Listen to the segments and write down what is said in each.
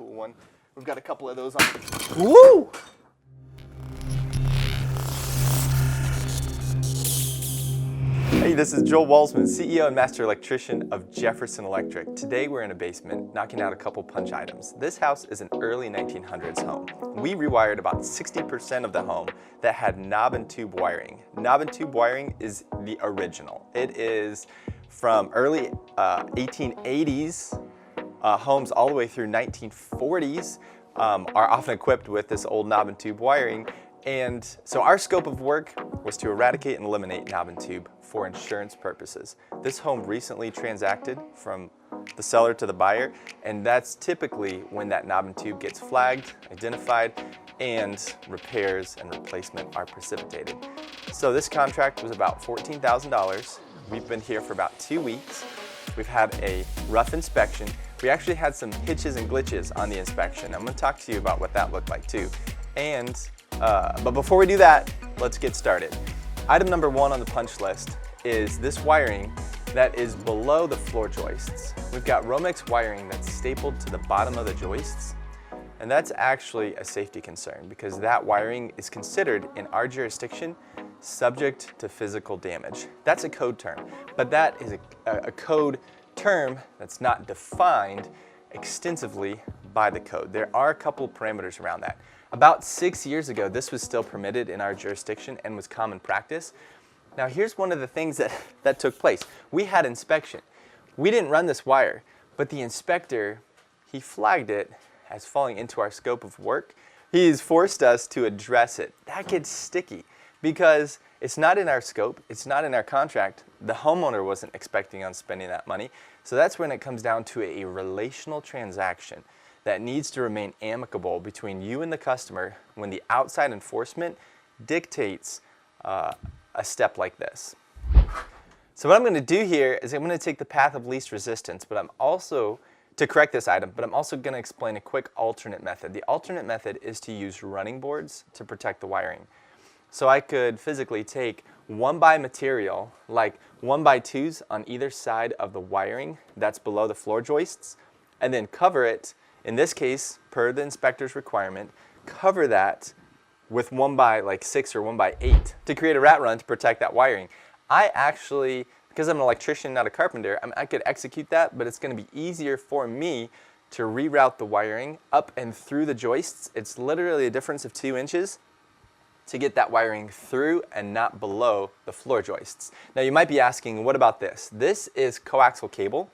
cool one. We've got a couple of those on. Woo! Hey, this is Joel Walsman, CEO and Master Electrician of Jefferson Electric. Today we're in a basement knocking out a couple punch items. This house is an early 1900s home. We rewired about 60% of the home that had knob and tube wiring. Knob and tube wiring is the original. It is from early 1880s. Homes all the way through 1940s are often equipped with this old knob and tube wiring. And so our scope of work was to eradicate and eliminate knob and tube for insurance purposes. This home recently transacted from the seller to the buyer, and that's typically when that knob and tube gets flagged, identified, and repairs and replacement are precipitated. So this contract was about $14,000. We've been here for about 2 weeks. We've had a rough inspection. We actually had some hitches and glitches on the inspection. I'm going to talk to you about what that looked like too. But before we do that, let's get started. Item number one on the punch list is this wiring that is below the floor joists. We've got Romex wiring that's stapled to the bottom of the joists, and that's actually a safety concern because that wiring is considered in our jurisdiction subject to physical damage. That's a code term, but that is a code term that's not defined extensively by the code. There are a couple of parameters around that. About 6 years ago, this was still permitted in our jurisdiction and was common practice. Now here's one of the things that took place. We had inspection. We didn't run this wire, but the inspector, he flagged it as falling into our scope of work. He's forced us to address it. That gets sticky because it's not in our scope, it's not in our contract. The homeowner wasn't expecting on spending that money. So that's when it comes down to a relational transaction that needs to remain amicable between you and the customer when the outside enforcement dictates a step like this. So what I'm going to do here is I'm going to take the path of least resistance, but I'm also, to correct this item, but I'm also going to explain a quick alternate method. The alternate method is to use running boards to protect the wiring. So I could physically take 1x material, like 1x2s on either side of the wiring that's below the floor joists, and then cover it. In this case, per the inspector's requirement, cover that with 1x6 or 1x8 to create a rat run to protect that wiring. I actually, because I'm an electrician, not a carpenter, I could execute that, but it's going to be easier for me to reroute the wiring up and through the joists. It's literally a difference of 2 inches to get that wiring through and not below the floor joists. Now you might be asking, what about this? This is coaxial cable.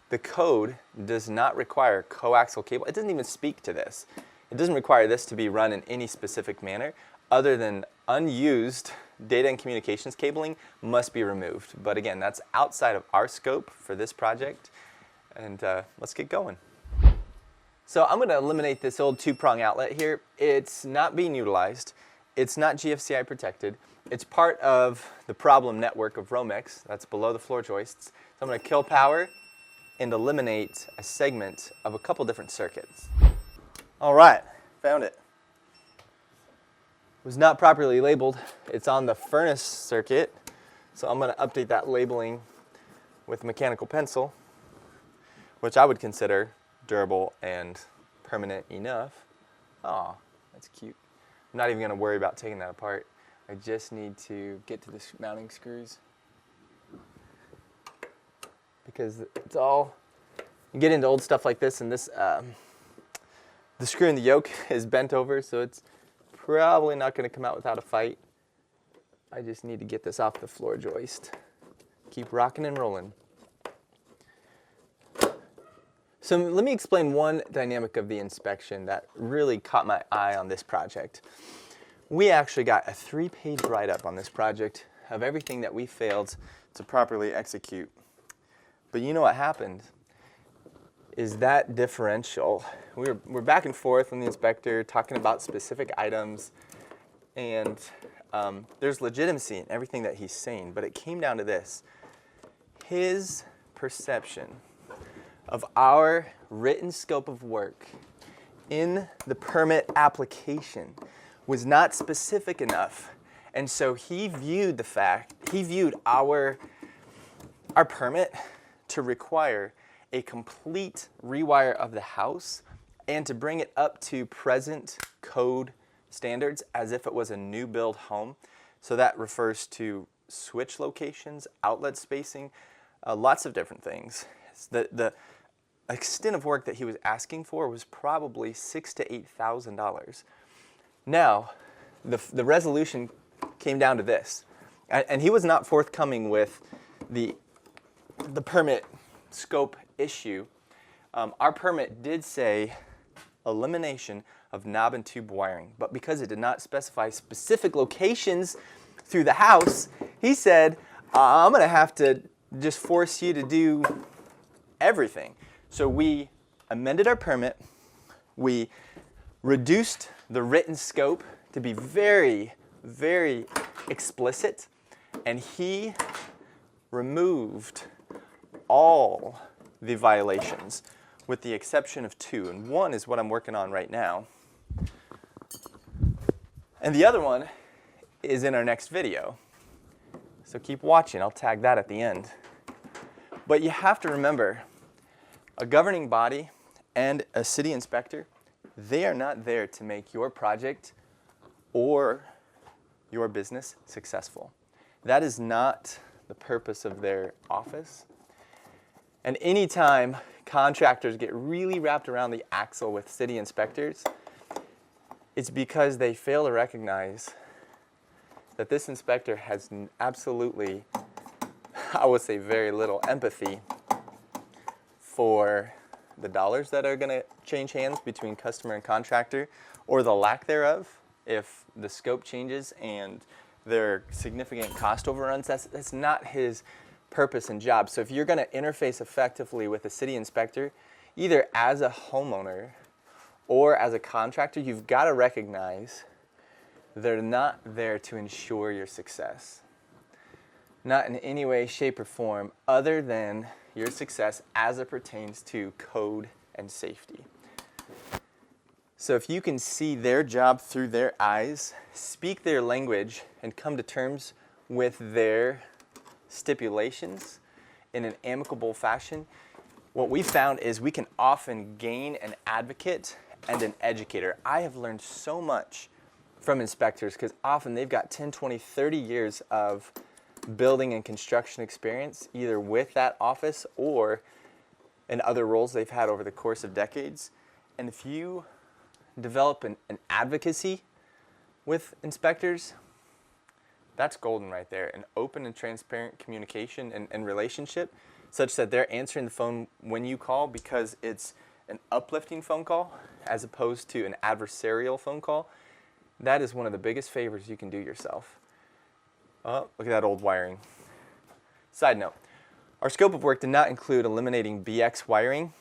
The code does not require coaxial cable. It doesn't even speak to this. It doesn't require this to be run in any specific manner other than unused data and communications cabling must be removed. But again, that's outside of our scope for this project. And let's get going. So I'm going to eliminate this old 2-prong outlet here. It's not being utilized. It's not GFCI protected. It's part of the problem network of Romex that's below the floor joists. So I'm going to kill power and eliminate a segment of a couple different circuits. All right, found it. It was not properly labeled. It's on the furnace circuit, so I'm going to update that labeling with mechanical pencil, which I would consider durable and permanent enough. Aw, that's cute. I'm not even going to worry about taking that apart. I just need to get to the mounting screws, because it's all, you get into old stuff like this, and this, the screw in the yoke is bent over, so it's probably not going to come out without a fight. I just need to get this off the floor joist. Keep rocking and rolling. So let me explain one dynamic of the inspection that really caught my eye on this project. We actually got a 3-page write-up on this project of everything that we failed to properly execute. But you know what happened is that differential. We're back and forth with the inspector talking about specific items, and there's legitimacy in everything that he's saying, but it came down to this. His perception of our written scope of work in the permit application was not specific enough, and so he viewed our permit to require a complete rewire of the house and to bring it up to present code standards as if it was a new build home. So that refers to switch locations, outlet spacing, lots of different things. The extent of work that he was asking for was probably $6,000 to $8,000. Now, the resolution came down to this, and he was not forthcoming with the permit scope issue. Our permit did say elimination of knob and tube wiring, but because it did not specify specific locations through the house, he said, I'm going to have to just force you to do everything. So we amended our permit, we reduced the written scope to be very, very explicit, and he removed all the violations with the exception of 2, and 1 is what I'm working on right now. And the other one is in our next video. So keep watching, I'll tag that at the end. But you have to remember, a governing body and a city inspector, they are not there to make your project or your business successful. That is not the purpose of their office. And anytime contractors get really wrapped around the axle with city inspectors, it's because they fail to recognize that this inspector has absolutely, I would say very little empathy for the dollars that are going to change hands between customer and contractor, or the lack thereof if the scope changes and there are significant cost overruns. That's not his purpose and job. So if you're going to interface effectively with a city inspector, either as a homeowner or as a contractor, you've got to recognize they're not there to ensure your success. Not in any way, shape, or form other than your success as it pertains to code and safety. So if you can see their job through their eyes, speak their language, and come to terms with their stipulations in an amicable fashion, what we found is we can often gain an advocate and an educator. I have learned so much from inspectors because often they've got 10, 20, 30 years of building and construction experience, either with that office or in other roles they've had over the course of decades. And if you develop an advocacy with inspectors, that's golden right there. An open and transparent communication and relationship such that they're answering the phone when you call because it's an uplifting phone call as opposed to an adversarial phone call. That is one of the biggest favors you can do yourself. Oh, look at that old wiring. Side note, our scope of work did not include eliminating BX wiring,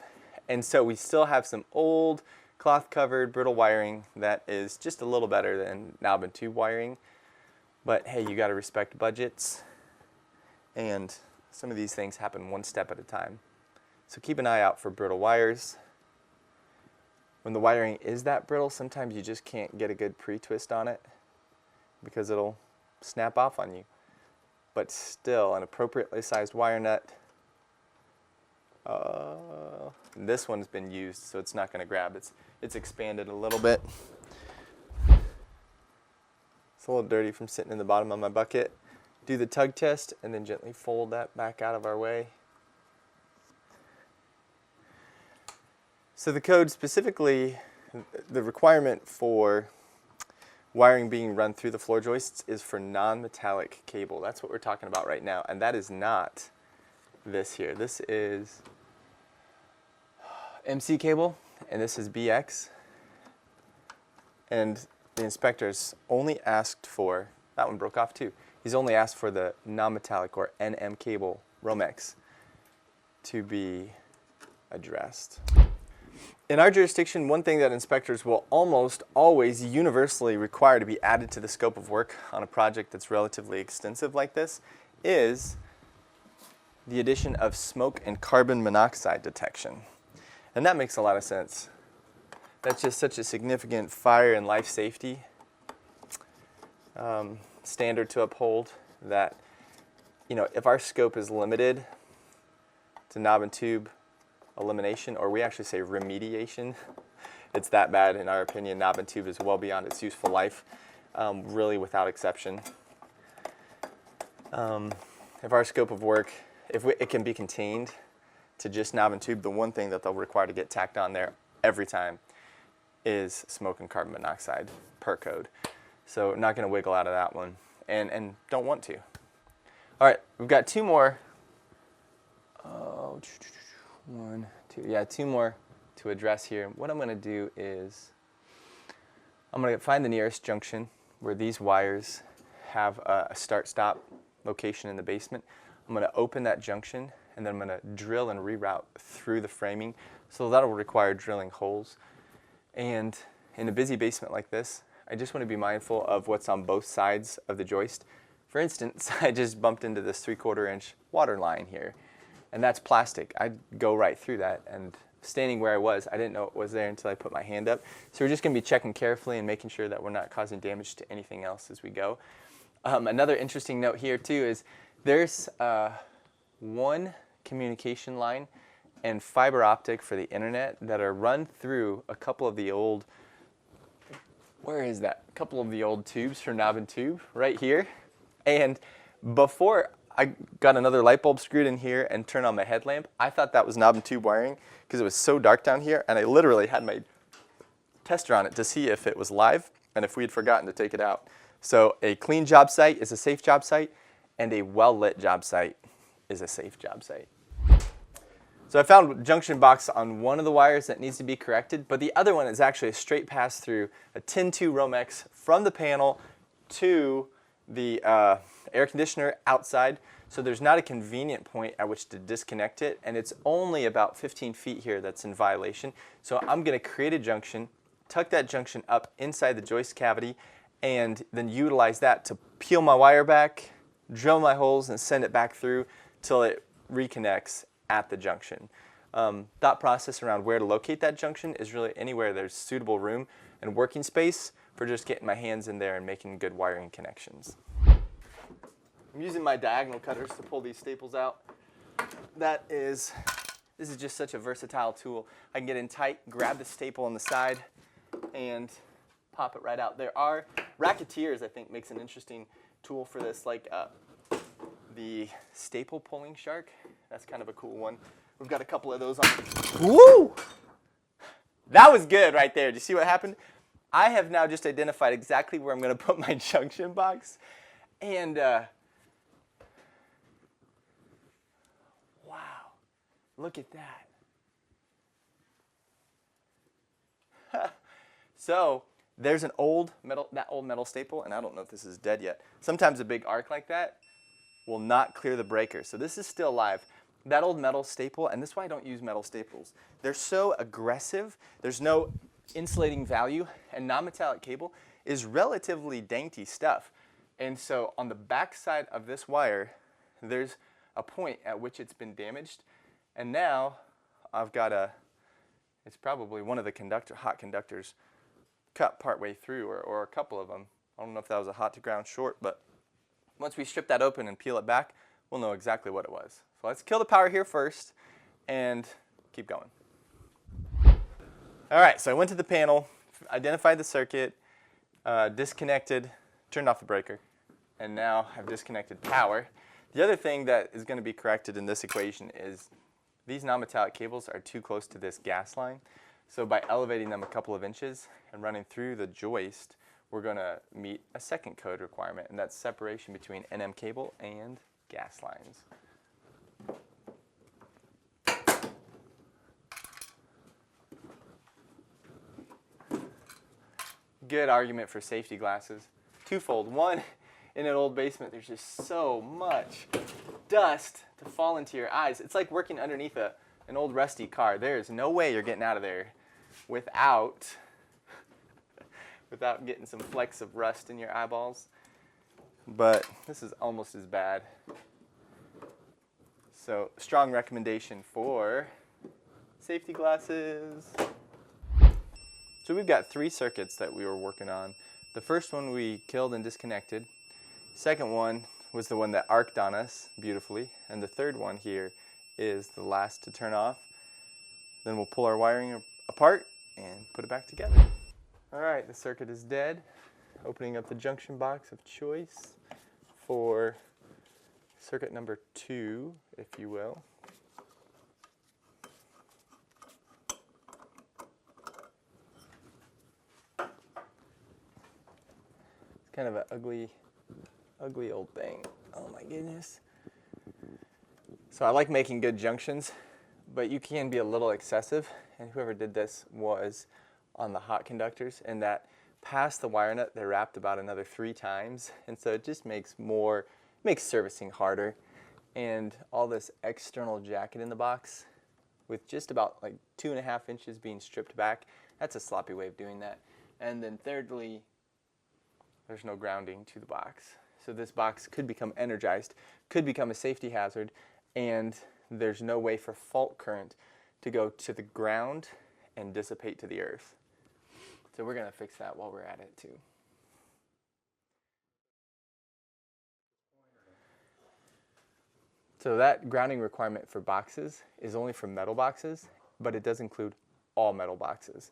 and so we still have some old cloth-covered brittle wiring that is just a little better than knob and tube wiring. But hey, you got to respect budgets, and some of these things happen one step at a time. So keep an eye out for brittle wires. When the wiring is that brittle, sometimes you just can't get a good pre-twist on it because it'll snap off on you. But still, an appropriately sized wire nut. This one's been used, so it's not going to grab. It's expanded a little bit. It's a little dirty from sitting in the bottom of my bucket. Do the tug test and then gently fold that back out of our way. So the code specifically, the requirement for wiring being run through the floor joists is for non-metallic cable. That's what we're talking about right now, and that is not this here. This is MC cable, and this is BX. And the inspector's only asked for, that one broke off too, he's only asked for the non-metallic or NM cable, Romex, to be addressed. In our jurisdiction, one thing that inspectors will almost always universally require to be added to the scope of work on a project that's relatively extensive like this is the addition of smoke and carbon monoxide detection. And that makes a lot of sense. That's just such a significant fire and life safety standard to uphold that, you know, if our scope is limited to knob and tube elimination, or we actually say remediation, It's that bad in our opinion. Knob and tube is well beyond its useful life, really without exception. If our scope of work, it can be contained to just knob and tube, the one thing that they'll require to get tacked on there every time is smoke and carbon monoxide per code. So not going to wiggle out of that one, and don't want to. All right, we've got two more. Oh, one, two, yeah, two more to address here. What I'm going to do is I'm going to find the nearest junction where these wires have a start-stop location in the basement. I'm going to open that junction, and then I'm going to drill and reroute through the framing. So that'll require drilling holes. And in a busy basement like this, I just want to be mindful of what's on both sides of the joist. For instance, I just bumped into this 3/4 inch water line here, and that's plastic. I'd go right through that, and standing where I was, I didn't know it was there until I put my hand up. So we're just going to be checking carefully and making sure that we're not causing damage to anything else as we go. Another interesting note here too is there's one communication line and fiber optic for the internet that are run through a couple of the old, where is that? A couple of the old tubes for knob and tube right here. And before I got another light bulb screwed in here and turned on my headlamp, I thought that was knob and tube wiring because it was so dark down here, and I literally had my tester on it to see if it was live and if we had forgotten to take it out. So a clean job site is a safe job site, and a well-lit job site is a safe job site. So I found a junction box on one of the wires that needs to be corrected, but the other one is actually a straight pass through a tin 2 Romex from the panel to the air conditioner outside. So there's not a convenient point at which to disconnect it, and it's only about 15 feet here that's in violation. So I'm going to create a junction, tuck that junction up inside the joist cavity, and then utilize that to peel my wire back, drill my holes, and send it back through till it reconnects at the junction. Thought process around where to locate that junction is really anywhere there's suitable room and working space for just getting my hands in there and making good wiring connections. I'm using my diagonal cutters to pull these staples out. This is just such a versatile tool. I can get in tight, grab the staple on the side, and pop it right out. There are racketeers, I think, makes an interesting tool for this, like the staple pulling shark. That's kind of a cool one. We've got a couple of those on. Woo! That was good right there. Do you see what happened? I have now just identified exactly where I'm going to put my junction box. And wow, look at that. So there's an old metal staple, and I don't know if this is dead yet. Sometimes a big arc like that will not clear the breaker. So this is still live. That old metal staple, and this is why I don't use metal staples. They're so aggressive. There's no insulating value, and non-metallic cable is relatively dainty stuff. And so on the back side of this wire, there's a point at which it's been damaged. And now I've got it's probably one of the hot conductors cut partway through, or a couple of them. I don't know if that was a hot to ground short, but once we strip that open and peel it back, we'll know exactly what it was. So let's kill the power here first and keep going. All right, so I went to the panel, identified the circuit, disconnected, turned off the breaker, and now I've disconnected power. The other thing that is going to be corrected in this equation is these non-metallic cables are too close to this gas line. So by elevating them a couple of inches and running through the joist, we're going to meet a second code requirement, and that's separation between NM cable and gas lines. Good argument for safety glasses. Twofold. One, in an old basement, there's just so much dust to fall into your eyes. It's like working underneath an old rusty car. There's no way you're getting out of there without getting some flecks of rust in your eyeballs. But this is almost as bad. So, strong recommendation for safety glasses. So we've got 3 circuits that we were working on. The first one we killed and disconnected. Second one was the one that arced on us beautifully. And the third one here is the last to turn off. Then we'll pull our wiring apart and put it back together. All right, the circuit is dead. Opening up the junction box of choice for circuit number 2, if you will. It's kind of an ugly old thing. Oh my goodness. So I like making good junctions, but you can be a little excessive, and whoever did this was on the hot conductors, and that past the wire nut they're wrapped about another 3 times, and so it just makes servicing harder. And all this external jacket in the box with just about like 2.5 inches being stripped back, that's a sloppy way of doing that. And then thirdly, there's no grounding to the box. So this box could become energized, could become a safety hazard, and there's no way for fault current to go to the ground and dissipate to the earth. So we're going to fix that while we're at it too. So that grounding requirement for boxes is only for metal boxes, but it does include all metal boxes.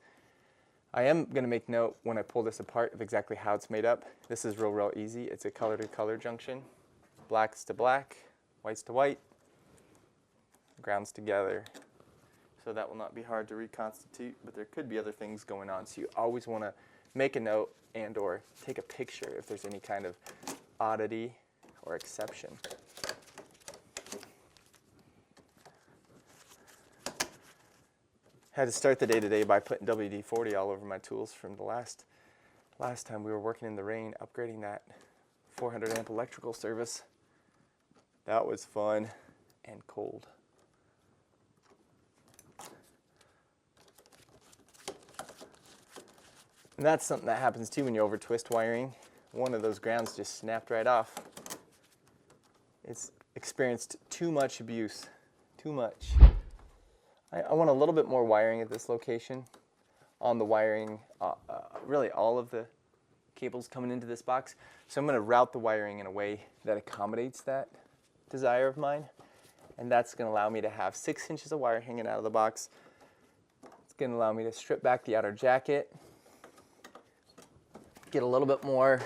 I am going to make note when I pull this apart of exactly how it's made up. This is real easy. It's a color-to-color junction. Blacks to black, whites to white, grounds together. So that will not be hard to reconstitute, but there could be other things going on. So you always want to make a note and or take a picture if there's any kind of oddity or exception. Had to start the day today by putting WD-40 all over my tools from the last time we were working in the rain, upgrading that 400 amp electrical service. That was fun and cold. And that's something that happens too when you over twist wiring. One of those grounds just snapped right off. It's experienced too much abuse, too much. I want a little bit more wiring at this location on the wiring, really all of the cables coming into this box. So I'm going to route the wiring in a way that accommodates that desire of mine. And that's going to allow me to have 6 inches of wire hanging out of the box. It's going to allow me to strip back the outer jacket, get a little bit more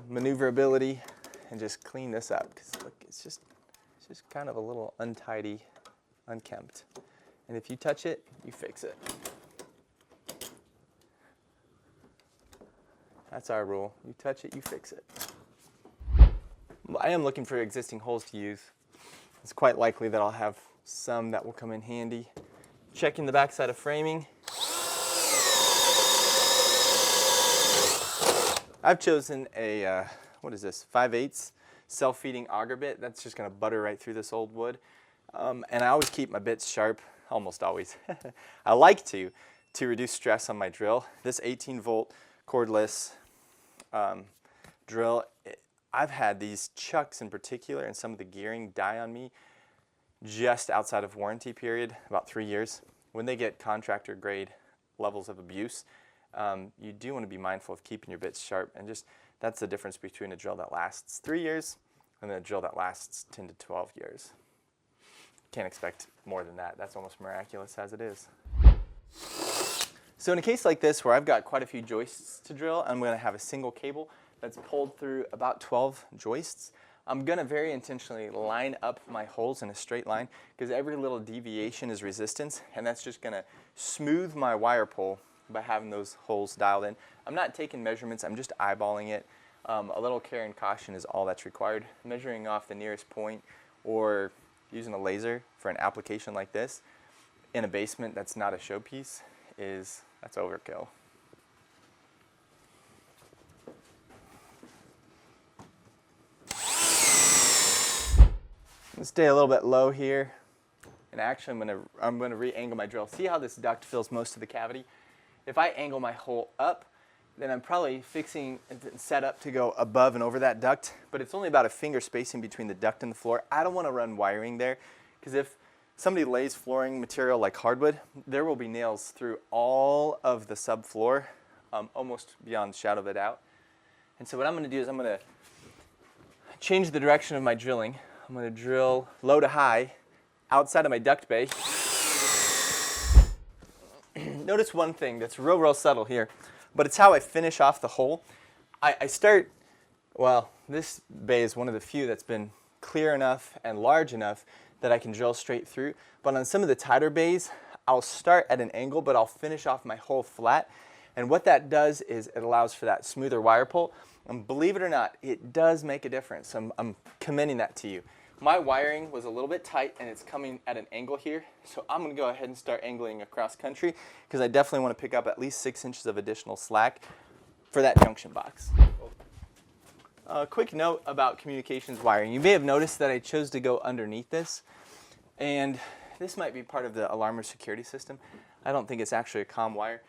maneuverability, and just clean this up. Because look, it's just kind of a little untidy, unkempt. And if you touch it, you fix it. That's our rule. You touch it, you fix it. I am looking for existing holes to use. It's quite likely that I'll have some that will come in handy. Checking the backside of framing. I've chosen a, what is this, 5/8 self-feeding auger bit. That's just going to butter right through this old wood. And I always keep my bits sharp, almost always. I like to reduce stress on my drill. This 18-volt cordless drill, I've had these chucks in particular and some of the gearing die on me just outside of warranty period, about 3 years. When they get contractor grade levels of abuse, you do want to be mindful of keeping your bits sharp, and just that's the difference between a drill that lasts 3 years and a drill that lasts 10 to 12 years. Can't expect more than that. That's almost miraculous as it is. So in a case like this where I've got quite a few joists to drill, I'm going to have a single cable that's pulled through about 12 joists. I'm going to very intentionally line up my holes in a straight line because every little deviation is resistance, and that's just going to smooth my wire pull by having those holes dialed in. I'm not taking measurements, I'm just eyeballing it. A little care and caution is all that's required. Measuring off the nearest point or using a laser for an application like this in a basement that's not a showpiece that's overkill. Let's stay a little bit low here, and actually I'm going to re-angle my drill. See how this duct fills most of the cavity? If I angle my hole up, then I'm probably fixing and set up to go above and over that duct, but it's only about a finger spacing between the duct and the floor. I don't want to run wiring there, because if somebody lays flooring material like hardwood, there will be nails through all of the subfloor, almost beyond the shadow of a doubt. And so what I'm going to do is I'm going to change the direction of my drilling. I'm going to drill low to high outside of my duct bay. notice one thing that's real subtle here, but it's how I finish off the hole. I start, well, this bay is one of the few that's been clear enough and large enough that I can drill straight through. But on some of the tighter bays, I'll start at an angle, but I'll finish off my hole flat. And what that does is it allows for that smoother wire pull. And believe it or not, it does make a difference. I'm commending that to you. My wiring was a little bit tight and it's coming at an angle here. So I'm gonna go ahead and start angling across country because I definitely want to pick up at least 6 inches of additional slack for that junction box. A quick note about communications wiring. You may have noticed that I chose to go underneath this, and this might be part of the alarm security system. I don't think it's actually a comm wire.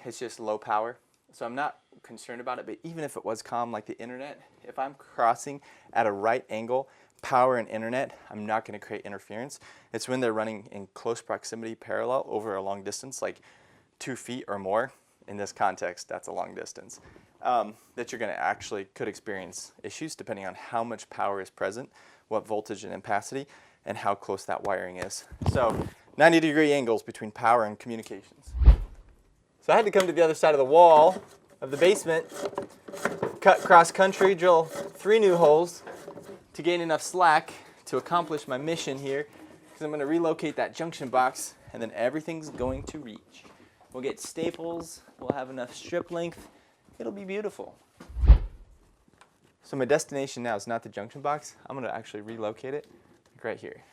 It's just low power, so I'm not concerned about it, but even if it was comm like the internet, if I'm crossing at a right angle, power and internet, I'm not going to create interference. It's when they're running in close proximity parallel over a long distance, like 2 feet or more. In this context, that's a long distance. That you're going to actually could experience issues depending on how much power is present, what voltage and ampacity, and how close that wiring is. So 90-degree angles between power and communications. So I had to come to the other side of the wall of the basement, cut cross country, drill 3 new holes to gain enough slack to accomplish my mission here, because I'm going to relocate that junction box and then everything's going to reach. We'll get staples, we'll have enough strip length. It'll be beautiful. So my destination now is not the junction box. I'm going to actually relocate it right here.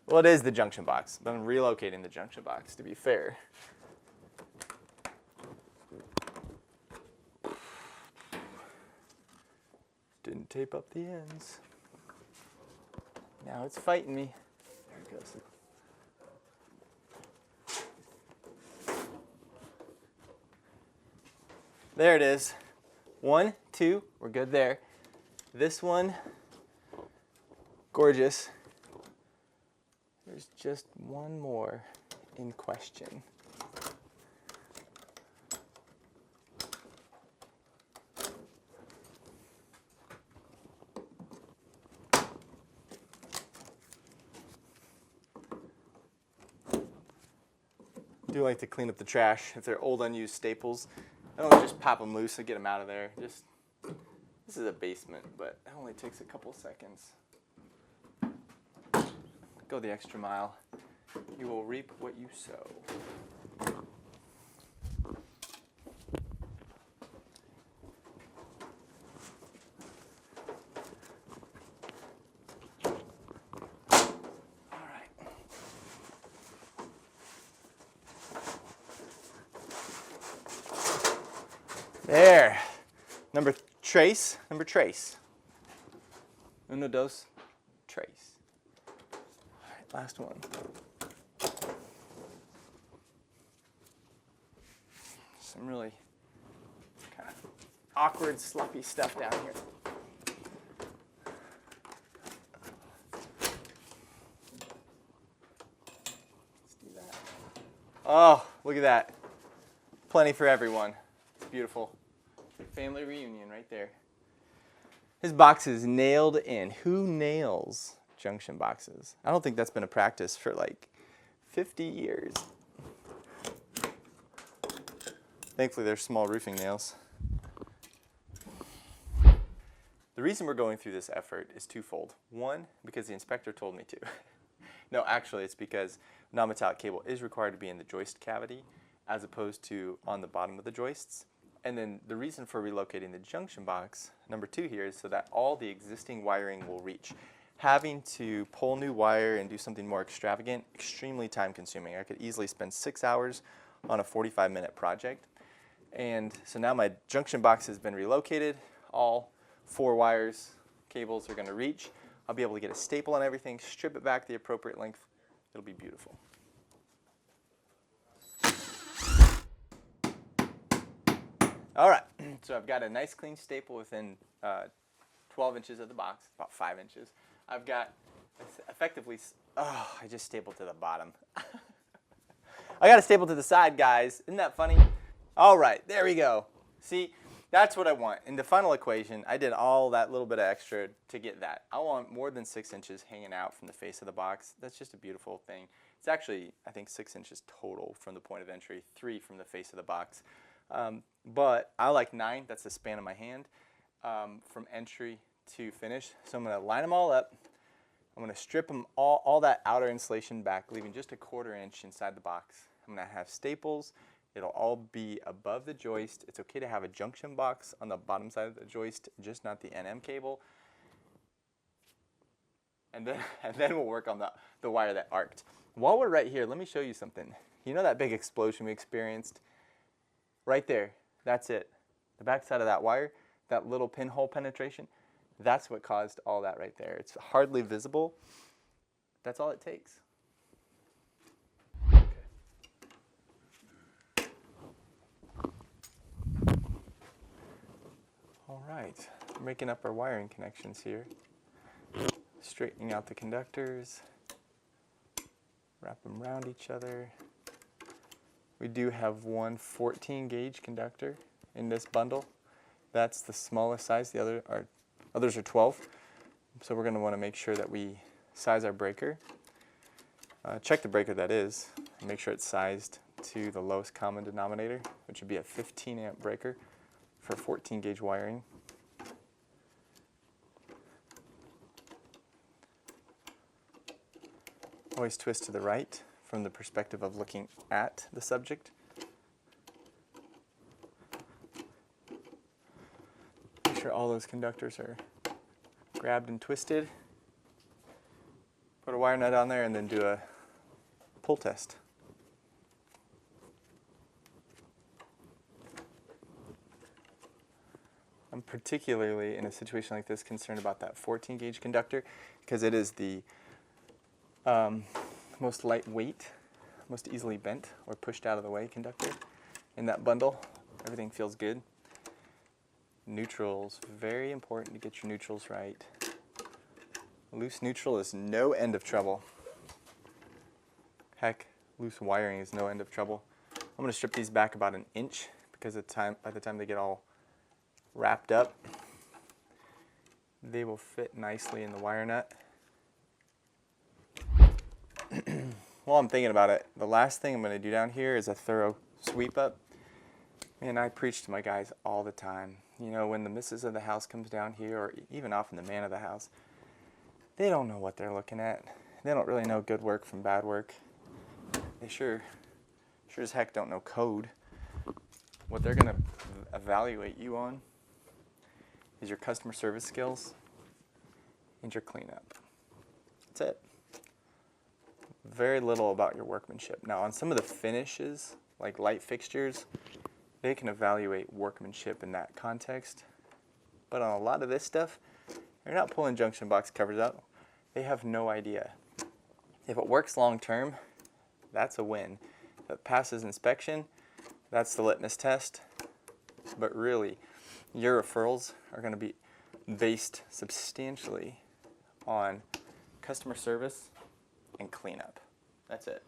Well, it is the junction box, but I'm relocating the junction box to be fair. Didn't tape up the ends. Now it's fighting me. There it goes. There it is. 1, 2, we're good there. This one, gorgeous. There's just one more in question. I do like to clean up the trash if they're old unused staples. I don't just pop them loose and get them out of there. Just, this is a basement, but it only takes a couple seconds. Go the extra mile. You will reap what you sow. There. Number trace. Uno, dos, trace. All right, last one. Some really kind of awkward, sloppy stuff down here. Let's do that. Oh, look at that. Plenty for everyone. It's beautiful. Family reunion right there. His box is nailed in. Who nails junction boxes? I don't think that's been a practice for like 50 years. Thankfully, they're small roofing nails. The reason we're going through this effort is twofold. One, because the inspector told me to. No, actually, it's because non-metallic cable is required to be in the joist cavity as opposed to on the bottom of the joists. And then the reason for relocating the junction box, number 2 here, is so that all the existing wiring will reach. Having to pull new wire and do something more extravagant, extremely time consuming. I could easily spend 6 hours on a 45-minute project. And so now my junction box has been relocated. All 4 wires, cables are going to reach. I'll be able to get a staple on everything, strip it back the appropriate length. It'll be beautiful. All right, so I've got a nice clean staple within 12 inches of the box, about 5 inches. I've got effectively, oh, I just stapled to the bottom. I got a staple to the side, guys. Isn't that funny? All right, there we go. See, that's what I want. In the final equation, I did all that little bit of extra to get that. I want more than 6 inches hanging out from the face of the box. That's just a beautiful thing. It's actually, I think, 6 inches total from the point of entry, 3 from the face of the box. But I like 9, that's the span of my hand, from entry to finish. So I'm going to line them all up. I'm going to strip them all that outer insulation back, leaving just a 1/4 inch inside the box. I'm going to have staples. It'll all be above the joist. It's okay to have a junction box on the bottom side of the joist, just not the NM cable. And then we'll work on the wire that arced. While we're right here, let me show you something. You know that big explosion we experienced? Right there, that's it. The back side of that wire, that little pinhole penetration, that's what caused all that right there. It's hardly visible. That's all it takes. All right, making up our wiring connections here. Straightening out the conductors, wrap them around each other. We do have one 14 gauge conductor in this bundle. That's the smallest size. The others are 12. So we're going to want to make sure that we size our breaker. Check the breaker that is, and make sure it's sized to the lowest common denominator, which would be a 15 amp breaker for 14 gauge wiring. Always twist to the right from the perspective of looking at the subject. Make sure all those conductors are grabbed and twisted. Put a wire nut on there and then do a pull test. I'm particularly, in a situation like this, concerned about that 14 gauge conductor because it is the most lightweight, most easily bent or pushed out of the way conductor in that bundle. Everything feels good. Neutrals, very important to get your neutrals right. Loose neutral is no end of trouble. Heck, loose wiring is no end of trouble. I'm going to strip these back about 1 inch because by the time they get all wrapped up, they will fit nicely in the wire nut. While I'm thinking about it, the last thing I'm going to do down here is a thorough sweep up. And I preach to my guys all the time. You know, when the missus of the house comes down here, or even often the man of the house, they don't know what they're looking at. They don't really know good work from bad work. They sure as heck don't know code. What they're going to evaluate you on is your customer service skills and your cleanup. That's it. Very little about your workmanship. Now on some of the finishes, like light fixtures, they can evaluate workmanship in that context. But on a lot of this stuff, they're not pulling junction box covers out. They have no idea. If it works long term, that's a win. If it passes inspection, that's the litmus test. But really, your referrals are going to be based substantially on customer service and cleanup. That's it.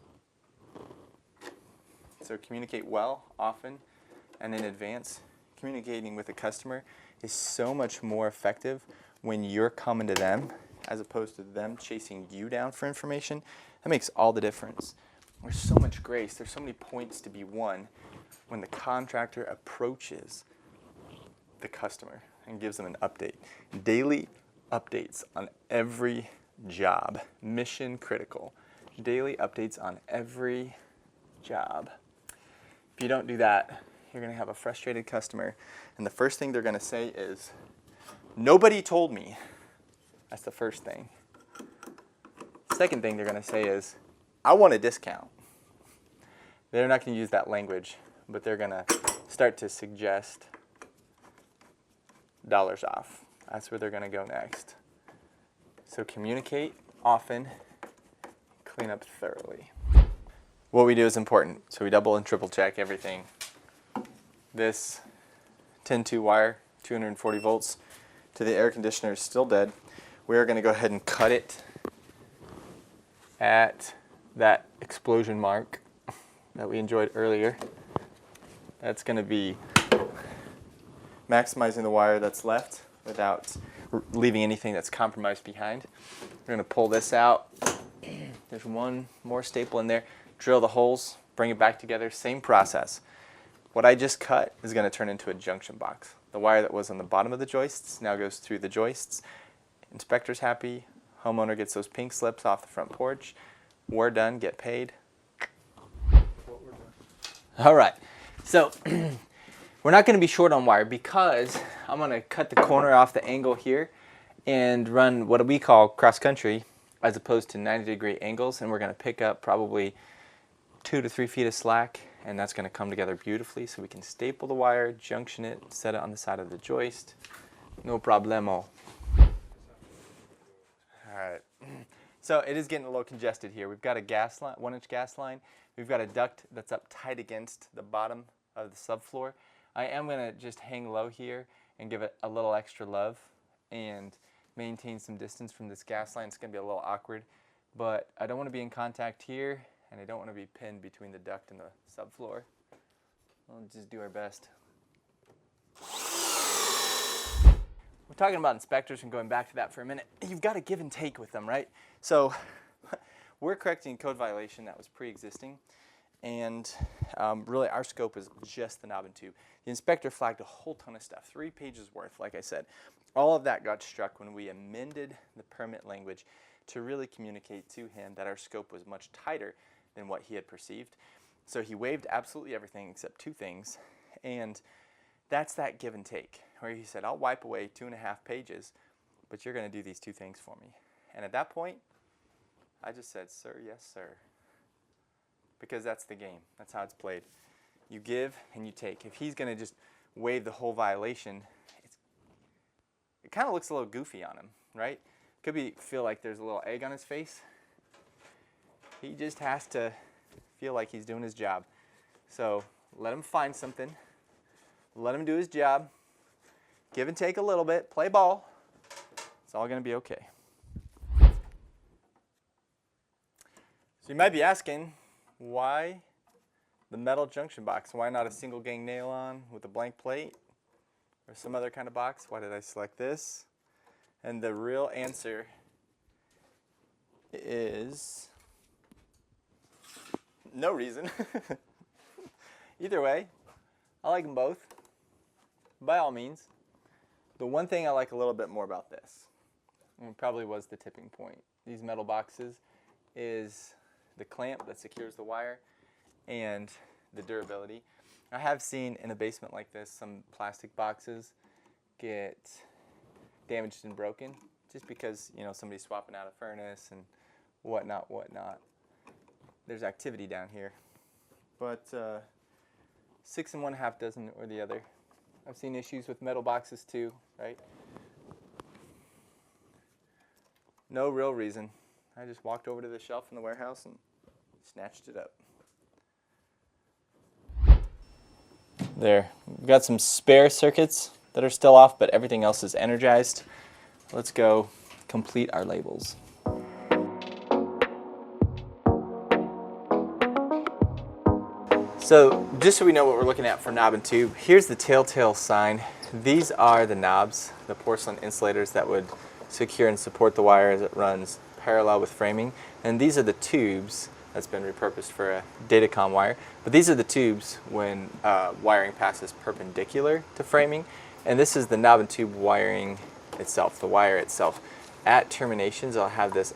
So communicate well, often, and in advance. Communicating with a customer is so much more effective when you're coming to them as opposed to them chasing you down for information. That makes all the difference. There's so much grace. There's so many points to be won when the contractor approaches the customer and gives them an update. Daily updates on every job. Mission critical. Daily updates on every job. If you don't do that, you're going to have a frustrated customer, and the first thing they're going to say is, "Nobody told me." That's the first thing. Second thing they're going to say is, "I want a discount." They're not going to use that language, but they're going to start to suggest dollars off. That's where they're going to go next. So communicate often, clean up thoroughly. What we do is important, so we double and triple check everything. This 10-2 wire, 240 volts to the air conditioner is still dead. We are going to go ahead and cut it at that explosion mark that we enjoyed earlier. That's going to be maximizing the wire that's left without leaving anything that's compromised behind. We're going to pull this out. There's one more staple in there. Drill the holes, bring it back together, same process. What I just cut is going to turn into a junction box. The wire that was on the bottom of the joists now goes through the joists. Inspector's happy, homeowner gets those pink slips off the front porch. We're done, get paid. All right, so we're not going to be short on wire because I'm going to cut the corner off the angle here and run what we call cross country as opposed to 90-degree angles, and we're going to pick up probably 2 to 3 feet of slack, and that's going to come together beautifully so we can staple the wire, junction it, set it on the side of the joist. No problemo. All right. So it is getting a little congested here. We've got a gas line, 1-inch gas line. We've got a duct that's up tight against the bottom of the subfloor. I am going to just hang low here and give it a little extra love and maintain some distance from this gas line. It's going to be a little awkward, but I don't want to be in contact here, and I don't want to be pinned between the duct and the subfloor. We'll just do our best. We're talking about inspectors and going back to that for a minute. You've got to give and take with them, right? So we're correcting a code violation that was pre-existing, and really our scope is just the knob and tube. The inspector flagged a whole ton of stuff, 3 pages worth, like I said. All of that got struck when we amended the permit language to really communicate to him that our scope was much tighter than what he had perceived. So he waived absolutely everything except 2 things, and that's that give and take, where he said, I'll wipe away 2.5 pages, but you're going to do these 2 things for me. And at that point, I just said, sir, yes, sir. Because that's the game. That's how it's played. You give and you take. If he's going to just waive the whole violation, it kind of looks a little goofy on him, right? Could feel like there's a little egg on his face. He just has to feel like he's doing his job. So let him find something. Let him do his job. Give and take a little bit. Play ball. It's all going to be okay. So you might be asking, why the metal junction box? Why not a single gang nail on with a blank plate or some other kind of box? Why did I select this? And the real answer is no reason. Either way, I like them both, by all means. The one thing I like a little bit more about this, and probably was the tipping point, these metal boxes, is the clamp that secures the wire and the durability. I have seen in a basement like this some plastic boxes get damaged and broken just because, you know, somebody's swapping out a furnace and whatnot. There's activity down here. But 6 1/2 dozen or the other. I've seen issues with metal boxes too, right? No real reason. I just walked over to the shelf in the warehouse and snatched it up. There. We've got some spare circuits that are still off, but everything else is energized. Let's go complete our labels. So just so we know what we're looking at for knob and tube, here's the telltale sign. These are the knobs, the porcelain insulators that would secure and support the wire as it runs parallel with framing. And these are the tubes that's been repurposed for a datacom wire. But these are the tubes when wiring passes perpendicular to framing. And this is the knob and tube wiring itself, the wire itself. At terminations, I'll have this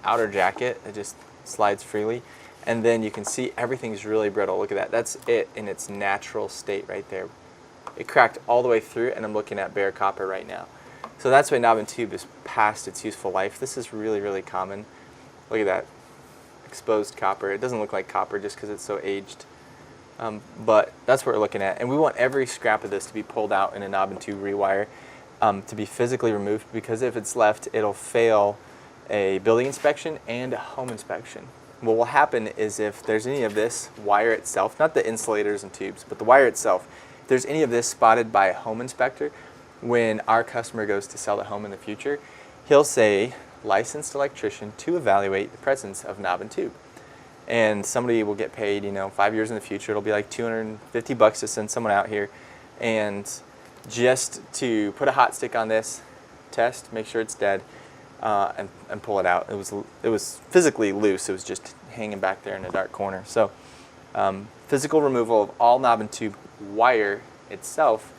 outer jacket that just slides freely. And then you can see everything's really brittle. Look at that. That's it in its natural state right there. It cracked all the way through, and I'm looking at bare copper right now. So that's why knob and tube is past its useful life. This is really, really common. Look at that. Exposed copper. It doesn't look like copper just because it's so aged. But that's what we're looking at. And we want every scrap of this to be pulled out in a knob and tube rewire to be physically removed, because if it's left, it'll fail a building inspection and a home inspection. What will happen is if there's any of this wire itself, not the insulators and tubes, but the wire itself, if there's any of this spotted by a home inspector, when our customer goes to sell the home in the future, he'll say, licensed electrician to evaluate the presence of knob and tube. And somebody will get paid, 5 years in the future, it'll be like $250 to send someone out here and just to put a hot stick on this, test, make sure it's dead, and pull it out. It was physically loose. It was just hanging back there in a dark corner. So physical removal of all knob and tube wire itself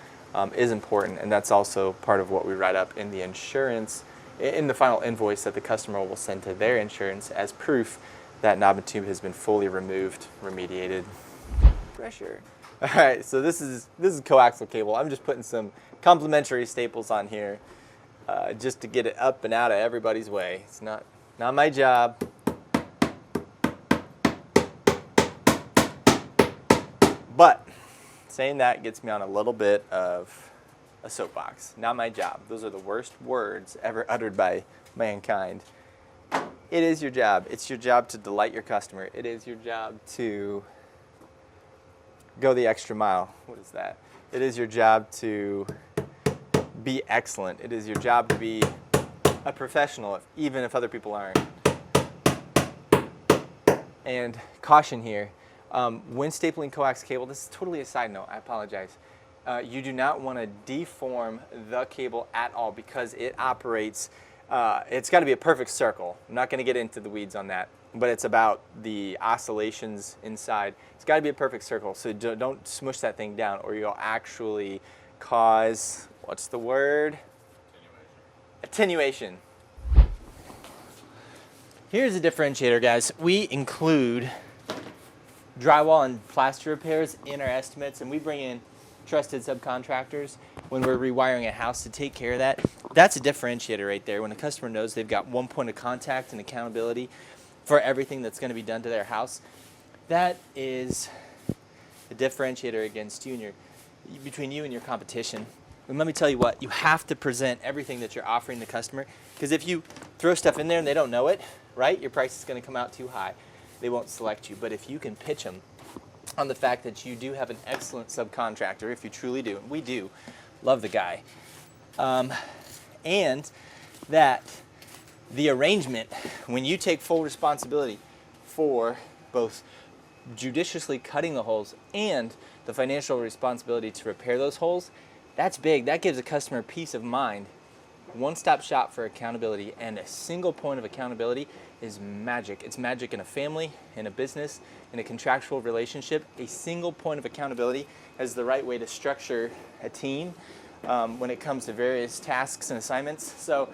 is important, and that's also part of what we write up in the insurance, in the final invoice that the customer will send to their insurance as proof that knob and tube has been fully removed, remediated. Pressure. All right, so this is coaxial cable. I'm just putting some complimentary staples on here just to get it up and out of everybody's way. It's not my job. But saying that gets me on a little bit of a soapbox. Not my job. Those are the worst words ever uttered by mankind. It is your job. It's your job to delight your customer. It is your job to go the extra mile. What is that? It is your job to be excellent. It is your job to be a professional, even if other people aren't. And caution here, when stapling coax cable, this is totally a side note, I apologize. You do not want to deform the cable at all because it operates, it's got to be a perfect circle. I'm not going to get into the weeds on that, but it's about the oscillations inside. It's got to be a perfect circle, so don't smush that thing down or you'll actually cause, what's the word? Attenuation. Here's a differentiator, guys. We include drywall and plaster repairs in our estimates, and we bring in trusted subcontractors when we're rewiring a house to take care of that. That's a differentiator right there. When a customer knows they've got one point of contact and accountability for everything that's going to be done to their house, that is a differentiator against you and between you and your competition. And let me tell you what, you have to present everything that you're offering the customer, because if you throw stuff in there and they don't know it, right, your price is going to come out too high. They won't select you. But if you can pitch them on the fact that you do have an excellent subcontractor, if you truly do, and we do, love the guy, and that the arrangement, when you take full responsibility for both judiciously cutting the holes and the financial responsibility to repair those holes, that's big. That gives a customer peace of mind. One-stop shop for accountability, and a single point of accountability is magic. It's magic in a family, in a business, in a contractual relationship. A single point of accountability is the right way to structure a team when it comes to various tasks and assignments. So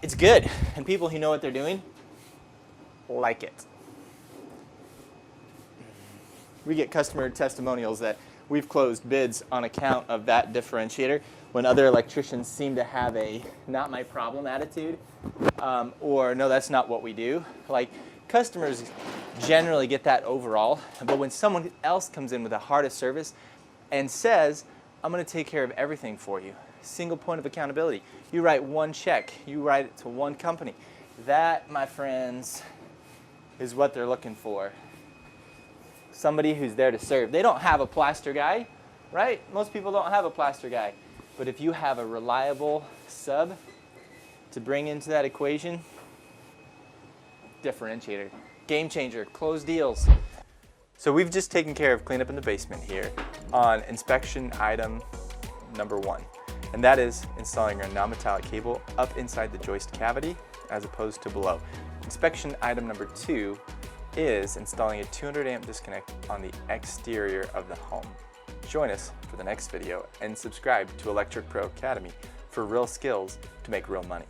it's good, and people who know what they're doing like it. We get customer testimonials that we've closed bids on account of that differentiator when other electricians seem to have a not my problem attitude, or no, that's not what we do. Like, customers generally get that overall, but when someone else comes in with a heart of service and says, I'm going to take care of everything for you, single point of accountability, you write one check, you write it to one company, that, my friends, is what they're looking for. Somebody who's there to serve. They don't have a plaster guy, right? Most people don't have a plaster guy. But if you have a reliable sub to bring into that equation, differentiator, game changer, close deals. So we've just taken care of cleanup in the basement here on inspection item number 1. And that is installing our non-metallic cable up inside the joist cavity as opposed to below. Inspection item number 2 is installing a 200 amp disconnect on the exterior of the home. Join us for the next video and subscribe to Electric Pro Academy for real skills to make real money.